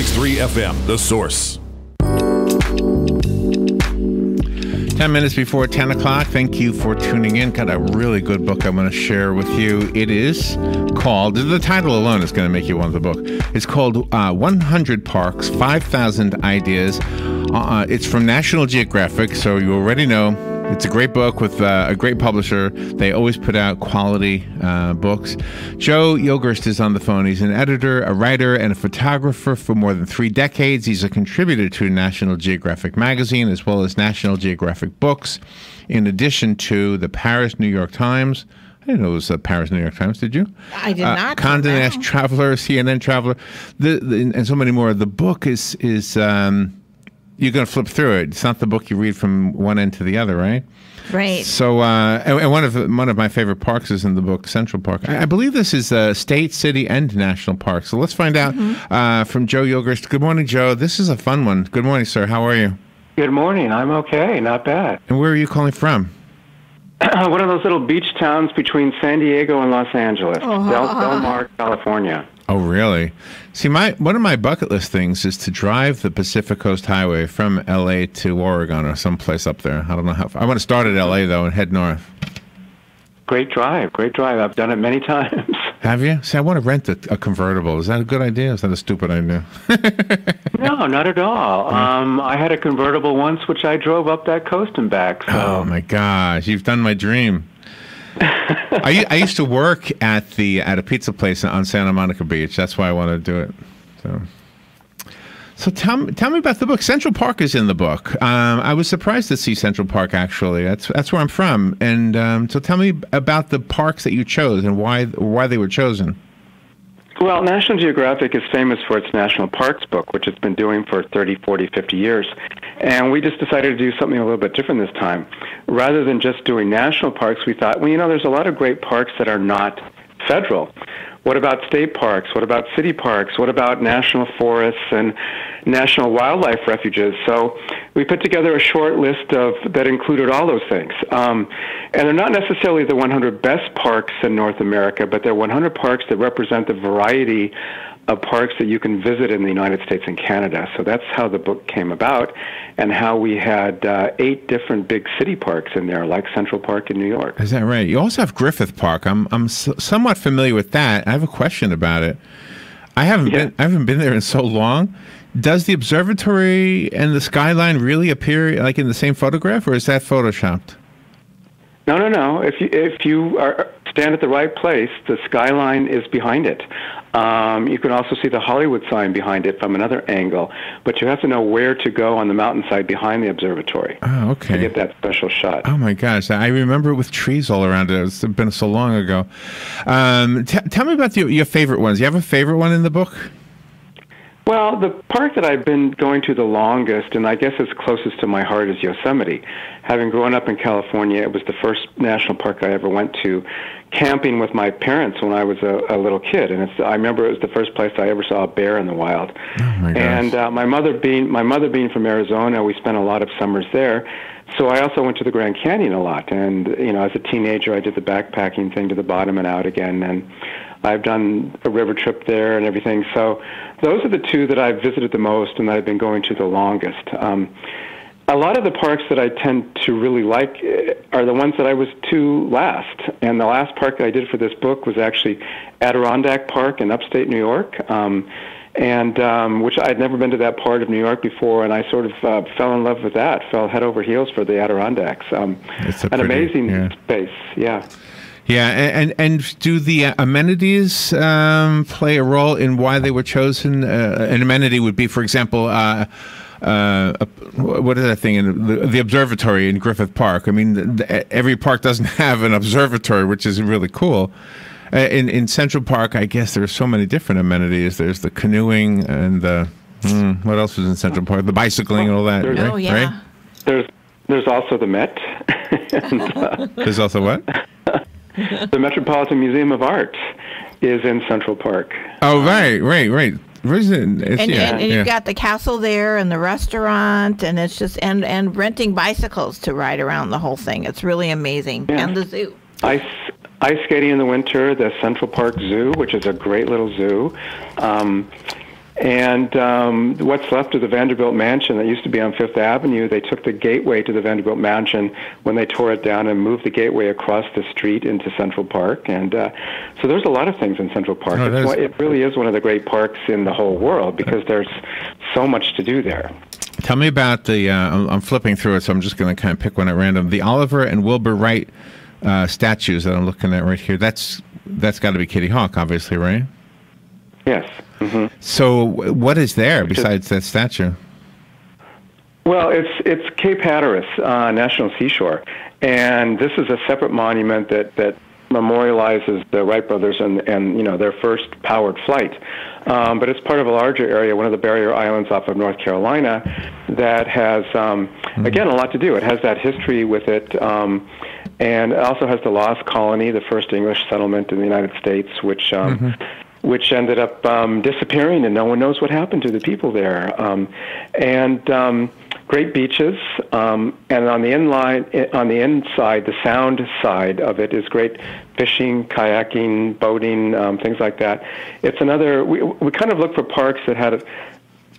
106.3 FM, The Source. 10 minutes before 10 o'clock. Thank you for tuning in. Got a really good book I want to share with you. It is called, the title alone is going to make you want the book. It's called 100 Parks, 5,000 Ideas. It's from National Geographic, so you already know. It's a great book with a great publisher. They always put out quality books. Joe Yogerst is on the phone. He's an editor, a writer, and a photographer for more than 3 decades. He's a contributor to National Geographic magazine as well as National Geographic books, in addition to the Paris New York Times. I didn't know it was the Paris New York Times, did you? I did not. Condé Nast Traveler, CNN Traveler, and so many more. The book is you're going to flip through it. It's not the book you read from one end to the other, right? Right. So, and one of my favorite parks is in the book, Central Park. I believe this is state, city, and national park. So let's find out from Joe Yogerst. Good morning, Joe. This is a fun one. Good morning, sir. How are you? Good morning. I'm okay. Not bad. And where are you calling from? One of those little beach towns between San Diego and Los Angeles, Del Mar, California. Oh, really? See, one of my bucket list things is to drive the Pacific Coast Highway from L.A. to Oregon or someplace up there. I don't know how far. I want to start at L.A., though, and head north. Great drive. I've done it many times. Have you? See, I want to rent a convertible. Is that a good idea? Is that a stupid idea? No, not at all. I had a convertible once, which I drove up that coast and back. So. Oh, my gosh. You've done my dream. I used to work at a pizza place on Santa Monica Beach. That's why I wanted to do it. So tell me about the book. Central Park is in the book. I was surprised to see Central Park, actually. That's where I'm from. And so tell me about the parks that you chose and why they were chosen. Well, National Geographic is famous for its National Parks book, which it's been doing for 30, 40, 50 years. And we just decided to do something a little bit different this time. Rather than just doing national parks, we thought, well, there's a lot of great parks that are not federal. What about state parks? What about city parks? What about national forests and national wildlife refuges? So we put together a short list that included all those things. And they're not necessarily the 100 best parks in North America, but they're 100 parks that represent the variety of parks that you can visit in the United States and Canada. So that's how the book came about, and how we had 8 different big city parks in there, like Central Park in New York. Is that right? You also have Griffith Park. I'm somewhat familiar with that. I have a question about it. I haven't been there in so long. Does the observatory and the skyline really appear like in the same photograph, or is that photoshopped? No. If you stand at the right place, the skyline is behind it. You can also see the Hollywood sign behind it from another angle, but you have to know where to go on the mountainside behind the observatory. Oh, okay. To get that special shot. Oh my gosh, I remember it with trees all around it. It's been so long ago. Tell me about your favorite ones. You have a favorite one in the book? Well, the park that I've been going to the longest, and I guess is closest to my heart, is Yosemite. Having grown up in California, it was the first national park I ever went to, camping with my parents when I was a little kid. And I remember it was the first place I ever saw a bear in the wild. Oh my gosh. And my mother being from Arizona, we spent a lot of summers there. So I also went to the Grand Canyon a lot. And, as a teenager, I did the backpacking thing to the bottom and out again. And I've done a river trip there and everything. So those are the 2 that I've visited the most and that I've been going to the longest. A lot of the parks that I tend to really like are the ones that I was to last. And the last park I did for this book was actually Adirondack Park in upstate New York, which I'd never been to that part of New York before, and I sort of fell in love with that, fell head over heels for the Adirondacks. It's an amazing space, yeah. Yeah, and do the amenities play a role in why they were chosen? An amenity would be, for example, what is that thing in the observatory in Griffith Park? I mean, every park doesn't have an observatory, which is really cool. In Central Park, I guess there are so many different amenities. There's the canoeing and the what else is in Central Park? The bicycling and all that. Right? Oh yeah. Right? There's also the Met. There's also what? The Metropolitan Museum of Art is in Central Park. Oh, right. Where is it? And you've got the castle there and the restaurant, and it's just and renting bicycles to ride around the whole thing. It's really amazing. Yeah. And the zoo. Ice skating in the winter, the Central Park Zoo, which is a great little zoo. And what's left of the Vanderbilt Mansion that used to be on Fifth Avenue, they took the gateway to the Vanderbilt Mansion when they tore it down and moved the gateway across the street into Central Park. And so there's a lot of things in Central Park. It really is one of the great parks in the whole world because there's so much to do there. Tell me about the, I'm flipping through it, so I'm just going to kind of pick one at random. The Oliver and Wilbur Wright statues that I'm looking at right here, that's got to be Kitty Hawk, obviously, right? Yes. Mm-hmm. So what is there besides that statue? Well, it's Cape Hatteras National Seashore, and this is a separate monument that memorializes the Wright brothers and their first powered flight. But it's part of a larger area, one of the barrier islands off of North Carolina, that has, again, a lot to do. It has that history with it, and it also has the Lost Colony, the first English settlement in the United States, which ended up disappearing, and no one knows what happened to the people there. Great beaches, and on the inside, the sound side of it is great fishing, kayaking, boating, things like that. It's another. We kind of look for parks that had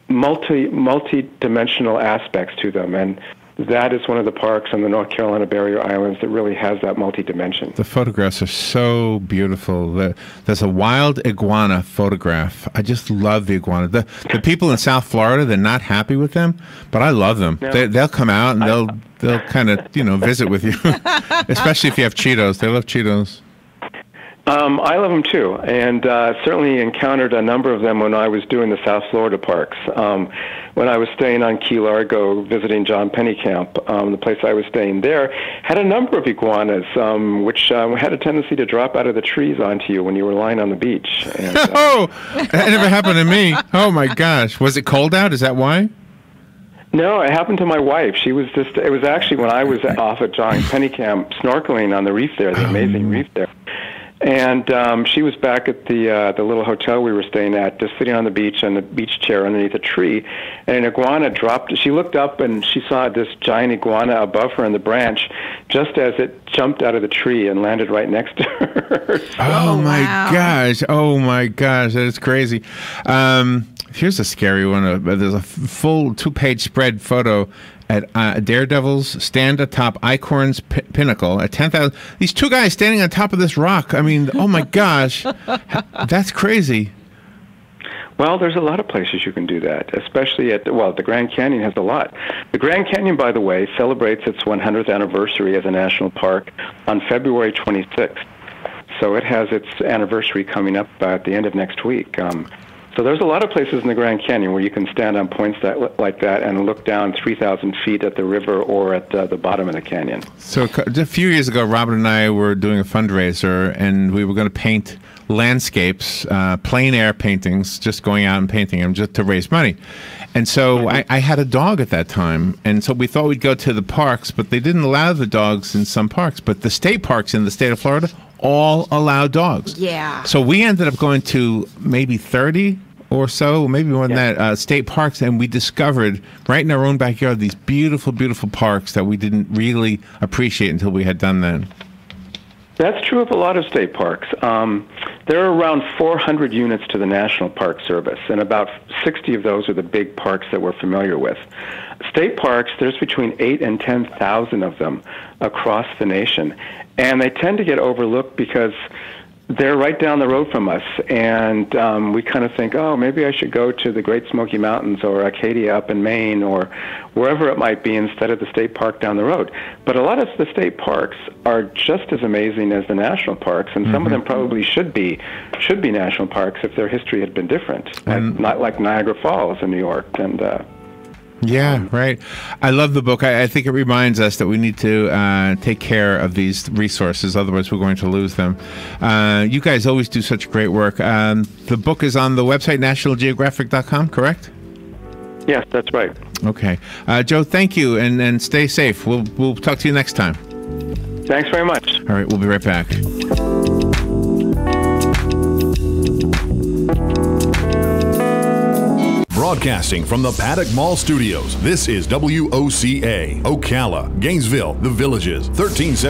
multi-dimensional aspects to them, and that is one of the parks on the North Carolina barrier islands that really has that multi-dimension. The photographs are so beautiful. There's a wild iguana photograph. I just love the iguana. The people in South Florida, they're not happy with them, but I love them. No. They'll come out and they'll kind of visit with you, especially if you have Cheetos. They love Cheetos. I love them too, and certainly encountered a number of them when I was doing the South Florida parks. When I was staying on Key Largo visiting John Pennycamp, the place I was staying there had a number of iguanas, which had a tendency to drop out of the trees onto you when you were lying on the beach. And, that never happened to me. Oh my gosh. Was it cold out? Is that why? No, it happened to my wife. It was actually when I was off at John Pennycamp snorkeling on the reef there, the amazing reef there. And she was back at the little hotel we were staying at, just sitting on the beach on the beach chair underneath a tree, and an iguana dropped. She looked up and she saw this giant iguana above her in the branch, just as it jumped out of the tree and landed right next to her. Oh my gosh! Oh my gosh! That is crazy. Here's a scary one. There's a full 2-page spread photo at Daredevil's stand atop Eichhorn's pinnacle at 10,000. These two guys standing on top of this rock. I mean, oh my gosh, that's crazy. Well, there's a lot of places you can do that, especially the Grand Canyon has a lot. The Grand Canyon, by the way, celebrates its 100th anniversary as a national park on February 26th. So it has its anniversary coming up at the end of next week. So there's a lot of places in the Grand Canyon where you can stand on points like that and look down 3,000 feet at the river or at the bottom of the canyon. So a few years ago, Robert and I were doing a fundraiser, and we were going to paint landscapes, plein air paintings, just going out and painting them just to raise money. And so I had a dog at that time, and so we thought we'd go to the parks, but they didn't allow the dogs in some parks. But the state parks in the state of Florida all allow dogs. Yeah. So we ended up going to maybe 30 or so, maybe more than that, state parks, and we discovered right in our own backyard these beautiful, beautiful parks that we didn't really appreciate until we had done that. That's true of a lot of state parks. There are around 400 units to the National Park Service, and about 60 of those are the big parks that we're familiar with. State parks, there's between 8,000 and 10,000 of them across the nation, and they tend to get overlooked because they're right down the road from us, and we kind of think, oh, maybe I should go to the Great Smoky Mountains or Acadia up in Maine or wherever it might be instead of the state park down the road. But a lot of the state parks are just as amazing as the national parks, and some of them probably should be national parks if their history had been different, not like Niagara Falls in New York. And yeah, right. I love the book. I think it reminds us that we need to take care of these resources, otherwise we're going to lose them. You guys always do such great work. The book is on the website, nationalgeographic.com, correct? Yes, that's right. Okay. Joe, thank you, and stay safe. We'll talk to you next time. Thanks very much. All right, we'll be right back. Broadcasting from the Paddock Mall Studios, this is WOCA, Ocala, Gainesville, The Villages, 1370.